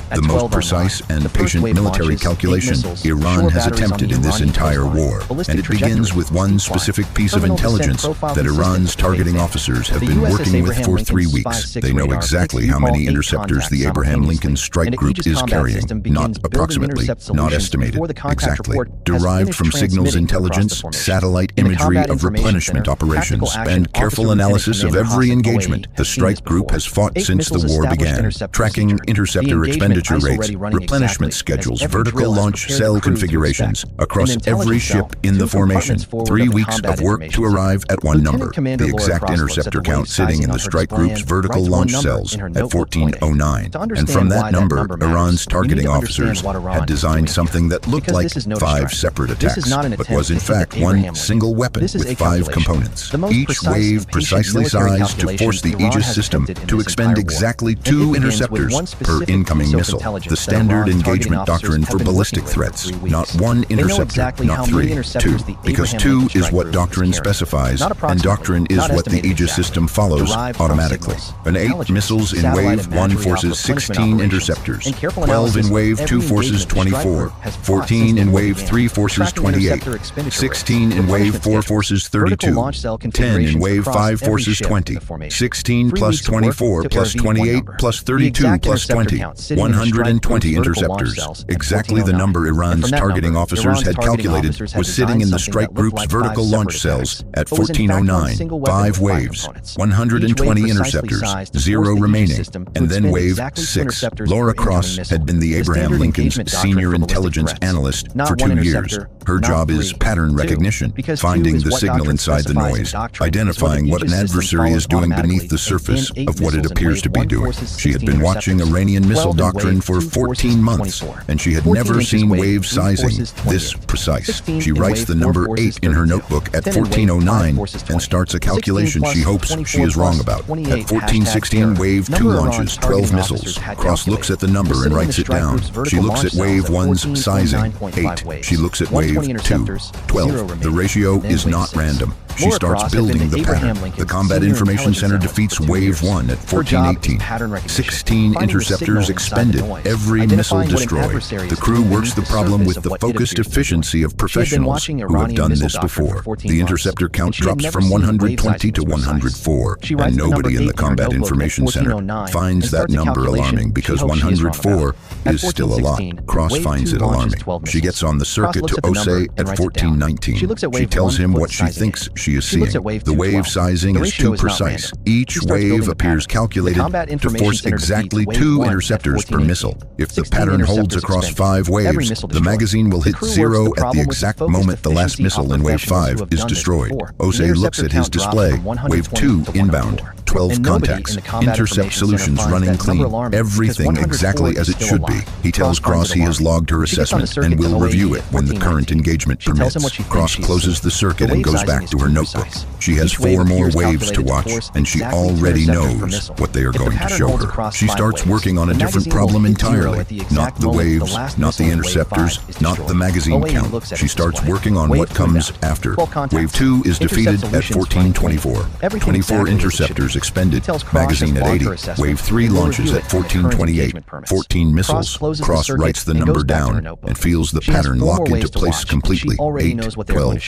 the most precise and patient military calculation Iran has attempted in this entire war, and it begins with one specific piece of intelligence that Iran's targeting officers have been working with for 3 weeks. They know exactly how many interceptors the Abraham Lincoln strike group is carrying, not approximately, not estimated, exactly. Derived from signals intelligence, satellite imagery of replenishment operations, and careful analysis of every engagement the strike group has fought since the war began, tracking interceptor expenditure rates, replenishment schedules, vertical launch cell configurations across every ship in the formation. 3 weeks of work to arrive at one number, the exact interceptor count sitting in the strike group's vertical launch cells at 1409. And from that number, Iran's targeting officers had designed something that looked like 5 separate attacks, but was in fact one single weapon with 5 components, each wave precisely sized to force the Aegis system to expend exactly 2 interceptors per incoming missile, the standard engagement doctrine for ballistic threats. Not 1 interceptor, not 3, 2, because 2 is what doctrine specifies, and doctrine is what the Aegis system follows automatically. An 8 missiles in Wave 1 forces 16 interceptors, 12 in Wave 2 forces 24, 14 in Wave 3 forces 28, 16 in Wave 4 forces 32, 10 in Wave 5 forces 20, 16 plus 24 plus 28 plus 32 plus 20, 120 interceptors. Exactly the number Iran's targeting officers had calculated was sitting in the strike group's vertical launch cells at 1409, 5 waves, 120 interceptors, 0 remaining, and then Wave 6. Laura Cross had been the Abraham Lincoln's senior intelligence analyst for 2 years. Her job is pattern recognition, finding the signal inside the noise, identifying what an adversary is doing beneath the surface of what it appears to be doing. She had been watching Iranian missile doctrine for 14 months, and she had never seen wave sizing this precise. She writes the number 8 in her notebook at 1409 and starts a calculation she hopes she is wrong about. At 1416, Wave 2 launches 12 missiles. Cross looks at the number and writes it down. She looks at Wave 1's sizing, 8. She looks at Wave 2, 12. The ratio is not random. She starts building the pattern. The Combat Information Center defeats Wave 1 at 1418. 16 interceptors expended, every missile destroyed. The crew works the problem with the focused efficiency of professionals who have done this before. The interceptor count drops from 120 to 104, and nobody in the Combat Information Center finds that number alarming because 104 is still a lot. Cross finds it alarming. She gets on the circuit to Osei at 1419. She tells him what she thinks she is seeing. The wave sizing is too precise. Each wave appears calculated to force exactly 2 interceptors per missile. If the pattern holds across 5 waves, the magazine will hit 0 at the exact moment the last missile in Wave 5 is destroyed. Osei looks at his display. Wave 2 inbound. 12 contacts, intercept solutions running clean, everything exactly as it should be. He tells Cross he has logged her assessment and will review it when the current engagement permits. Cross closes the circuit and goes back to her notebook. She has 4 more waves to watch, and she already knows what they are going to show her. She starts working on a different problem entirely. Not the waves, not the interceptors, not the magazine count. She starts working on what comes after. Wave 2 is defeated at 1424. 24 interceptors expended, magazine at 80. Wave 3 launches at 1428. 14 missiles. Cross writes the number down and feels the pattern lock into place completely. 8, 12,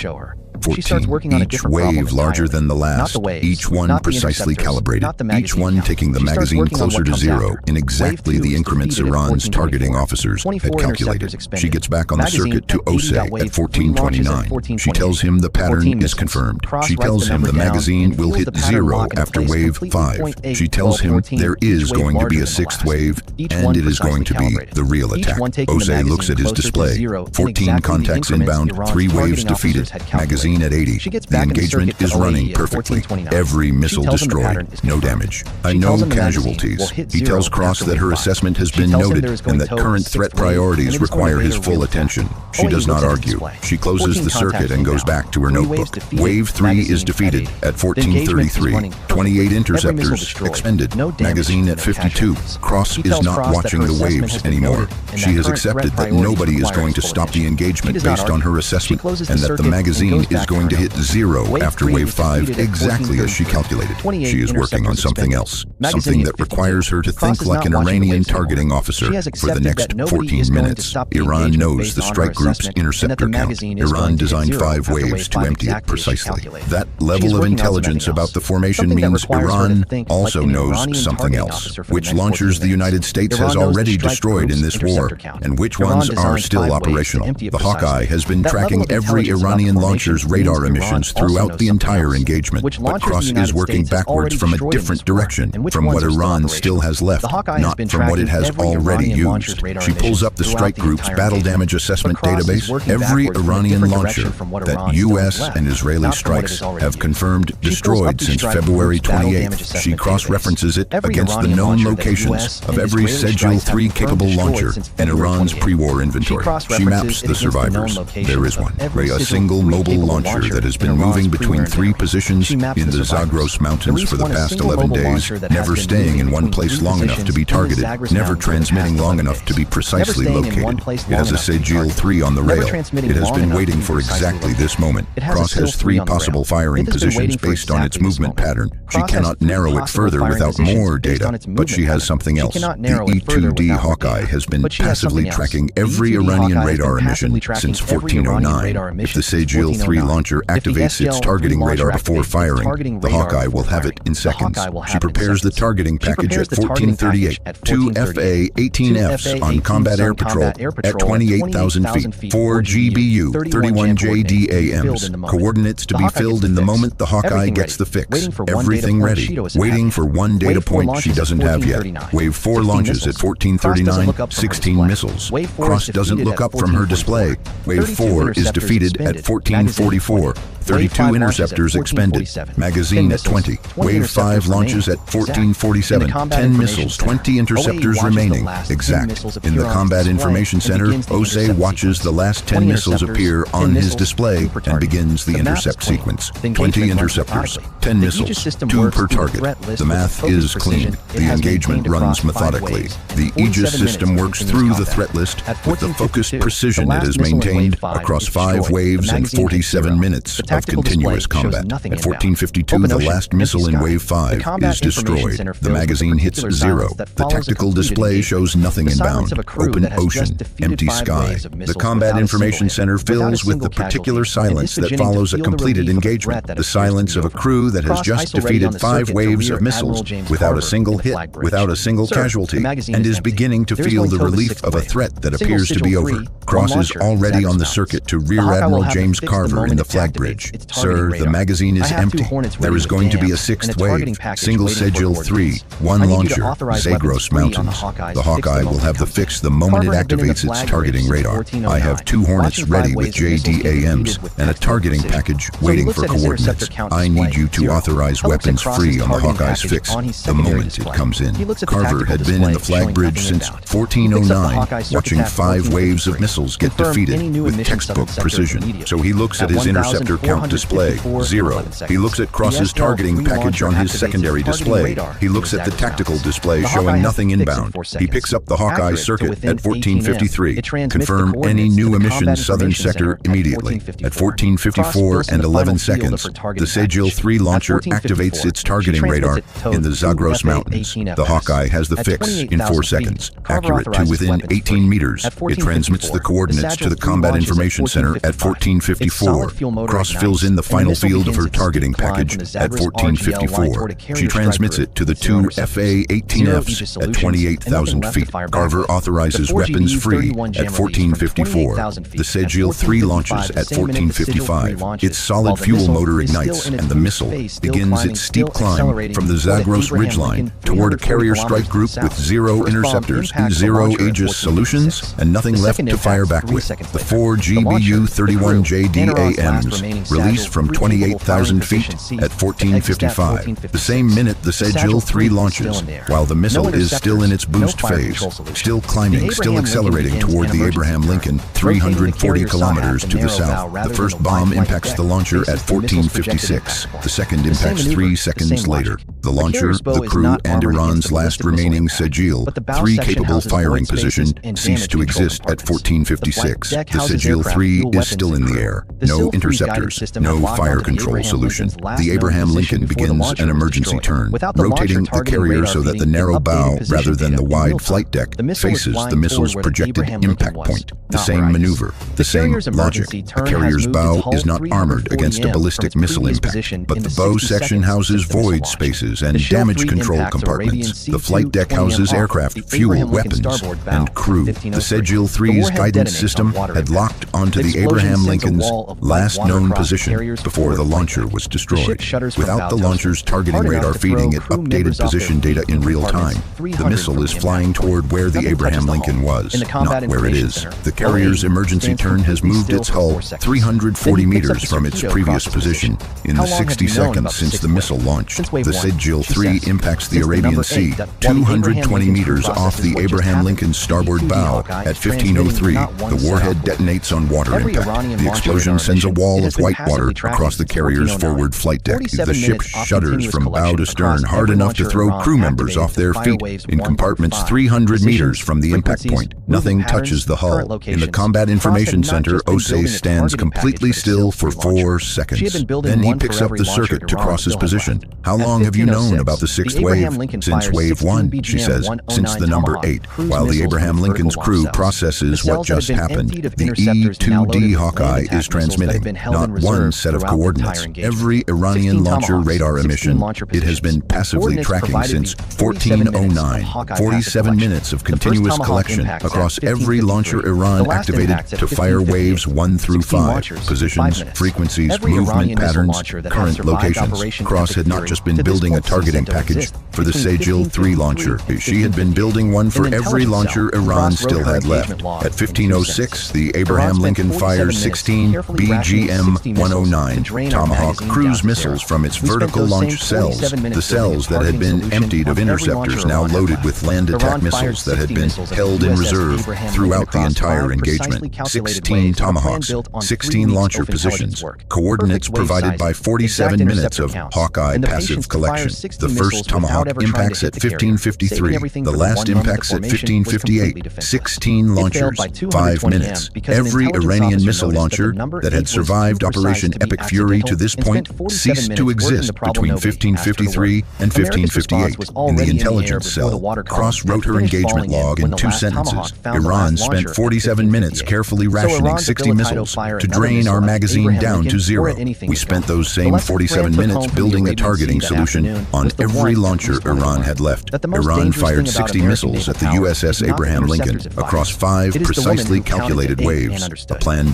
14, each wave larger than the last, each one precisely calibrated, each one taking the magazine closer to 0 in exactly the increments Iran's targeting officers had calculated. She gets back on the circuit to Osei at 1429. She tells him the pattern is confirmed. She tells him the magazine will hit 0 after Wave 5. She tells him there is going to be a 6th wave, and it is going to be the real attack. Osei looks at his display. 14 contacts inbound, 3 waves defeated, magazine at 80. The engagement is running perfectly. Every missile destroyed, no damage. No casualties. He tells Cross that her assessment has been noted and that current threat priorities require his full attention. She does not argue. She closes the circuit and goes back to her notebook. Wave 3 is defeated at 1433. 28 interceptors expended, magazine at 52. Cross is not watching the waves anymore. She has accepted that nobody is going to stop the engagement based on her assessment and that the magazine is is going to hit 0 after Wave 5 exactly as she calculated. She is working on something else, something that requires her to think like an Iranian targeting officer for the next 14 minutes. Iran knows the strike group's interceptor count. Iran designed 5 waves to empty it precisely. That level of intelligence about the formation means Iran also knows something else. Which launchers the United States has already destroyed in this war, and which ones are still operational. The Hawkeye has been tracking every Iranian launcher's radar emissions throughout the entire engagement, but Cross is working backwards from a different direction, from what Iran still has left, not from what it has already used. She pulls up the strike group's battle damage assessment database. Every Iranian launcher that U.S. and Israeli strikes have confirmed destroyed since February 28th. She cross-references it against the known locations of every Sejil 3 capable launcher in Iran's pre-war inventory. She maps the survivors. There is one, a single mobile launcher that has been moving between 3 positions in the Zagros Mountains for the past 11 days, never staying in one place long enough to be targeted, never transmitting long enough to be precisely located. It has a Sejil 3 on the rail. It has been waiting for exactly this moment. Cross has 3 possible firing positions based on its movement pattern. She cannot narrow it further without more data, but she has something else. The E-2D Hawkeye has been passively tracking every Iranian radar emission since 1409. If the Sejil 3 launcher activates its targeting radar before firing, the Hawkeye will have it in seconds. She prepares the targeting package at 1438, 2 FA-18Fs on combat air patrol at 28,000 feet, 4 GBU, 31 JDAMs, coordinates to be filled in the moment the Hawkeye gets the fix. Everything ready, waiting for one data point she doesn't have yet. Wave 4 launches at 1439, 16 missiles. Cross doesn't look up from her display. Wave 4 is defeated at 1444. 32 interceptors expended. Magazine at 20. Wave 5 launches at 1447. 10 missiles, 20 interceptors remaining. Exact. In the Combat Information Center, Ose watches the last 10 missiles appear on his display and begins the intercept sequence. 20 interceptors, 10 missiles, 2 per target. The math is clean. The engagement runs methodically. The Aegis system works through the threat list with the focused precision it has maintained across 5 waves and 47 minutes of continuous combat. At 1452, the last missile in Wave 5 is destroyed. The magazine hits 0. The tactical display shows nothing inbound. Open ocean, empty sky. The Combat Information Center fills with the particular silence that follows a completed engagement. The silence of a crew that has just defeated 5 waves of missiles without a single hit, without a single casualty, and is beginning to feel the relief of a threat that appears to be over. Cross is already on the circuit to Rear Admiral James Carver in the flag bridge. Sir, the magazine is empty. There is going to be a 6th wave. Single Sejil 3, 1 launcher, Zagros Mountains. The Hawkeye will have the fix the moment it activates its targeting radar. I have 2 Hornets ready with JDAMs and a targeting package waiting for coordinates. I need you to authorize weapons free on the Hawkeye's fix the moment it comes in. Carver had been in the flag bridge since 1409, watching 5 waves of missiles get defeated with textbook precision. So he looks at his interceptor count display, 0. He looks at Cross's targeting package on his secondary display. He looks at the tactical display showing nothing inbound. He picks up the Hawkeye circuit at 1453. Confirm any new emissions southern sector immediately. At 1454 and 11 seconds, the Sejil 3 launcher activates its targeting radar in the Zagros Mountains. The Hawkeye has the fix in 4 seconds, accurate to within 18 meters. It transmits the coordinates to the Combat Information Center at 1454. Cross fills in the final field of her targeting package at 1454. She transmits it to the 2 FA-18Fs at 28,000 feet. Carver authorizes weapons free at 1454. The Sejil 3 launches at 1455. Its solid fuel motor ignites and the missile begins its steep climb from the Zagros ridgeline toward a carrier strike group with 0 interceptors, 0 Aegis solutions, and nothing left to fire back with. The 4 GBU 31 JDAMs release from 28,000 feet at 1455. The same minute the Sejil 3 launches, while the missile is still in its boost phase, still climbing, still accelerating toward the Abraham Lincoln 340 kilometers to the south. The first bomb impacts the launcher at 1456. The second impacts 3 seconds later. The launcher, the crew, and Iran's last remaining Sejil, three capable firing position, ceased to exist at 1456. The Sejil 3 is still in the air. No interceptors, no fire control solution. The Abraham Lincoln begins an emergency turn, rotating the carrier so that the narrow bow, rather than the wide flight deck, faces the missile's projected impact point. The same maneuver, the same logic. The carrier's bow is not armored against a ballistic missile impact, but the bow section houses void spaces and damage control compartments. The flight deck houses aircraft, fuel, weapons, and crew. The Sejil 3's guidance system had locked onto the Abraham Lincoln's last known position before the launcher was destroyed. Without the launcher's targeting radar feeding it updated position data in real time, the missile is flying toward where the Abraham Lincoln was, not where it is. The carrier's emergency turn has moved its hull 340 meters from its previous position in the 60 seconds since the missile launched. The Sejil 3 impacts the Arabian Sea 220 meters off the Abraham Lincoln's starboard bow. At 1503, the warhead detonates on water impact. The explosion sends a wall of white water across the carrier's forward flight deck. The ship shudders from bow to stern hard enough to throw crew members off their feet. In compartments 300 meters from the impact point, nothing touches the hull. In the Combat Information Center, Osei stands completely still for 4 seconds. Then he picks up the circuit to cross his position. How long have you known about the 6th wave? Since wave 1, she says, since the number 8. While the Abraham Lincoln's crew processes what just happened, the E-2D Hawkeye is transmitting not one set of coordinates. Every Iranian launcher radar emission it has been passively tracking since 1409. 47 minutes of continuous collection across every launcher Iran activated to fire waves 1 through 5. Positions, frequencies, movement patterns, current locations. Cross had not just been building a targeting package for the Sejil 3 launcher. She had been building one for every launcher Iran still had left. At 1506, the Abraham Lincoln fires 16 BGM-109 Tomahawk cruise missiles from its vertical launch cells, the cells that had been emptied of interceptors now loaded with land attack missiles that had been held in reserve throughout the entire engagement. 16 Tomahawks, 16 launcher positions, coordinates provided by 47 minutes of Hawkeye passive collection. The first Tomahawk impacts at 1553, the last impacts at 1558. 16 launchers, 5 minutes. Every Iranian missile launcher that had survived Operation Epic Fury to this point ceased to exist between 1553 and 1558. In the intelligence cell, cross-wrote her engagement log in 2 sentences. Iran spent 47 minutes carefully rationing 60 missiles to drain our magazine down to 0. We spent those same 47 minutes building a targeting solution on every launcher Iran had left. Iran fired 60 missiles at the USS Abraham Lincoln across 5 precisely calculated waves, a plan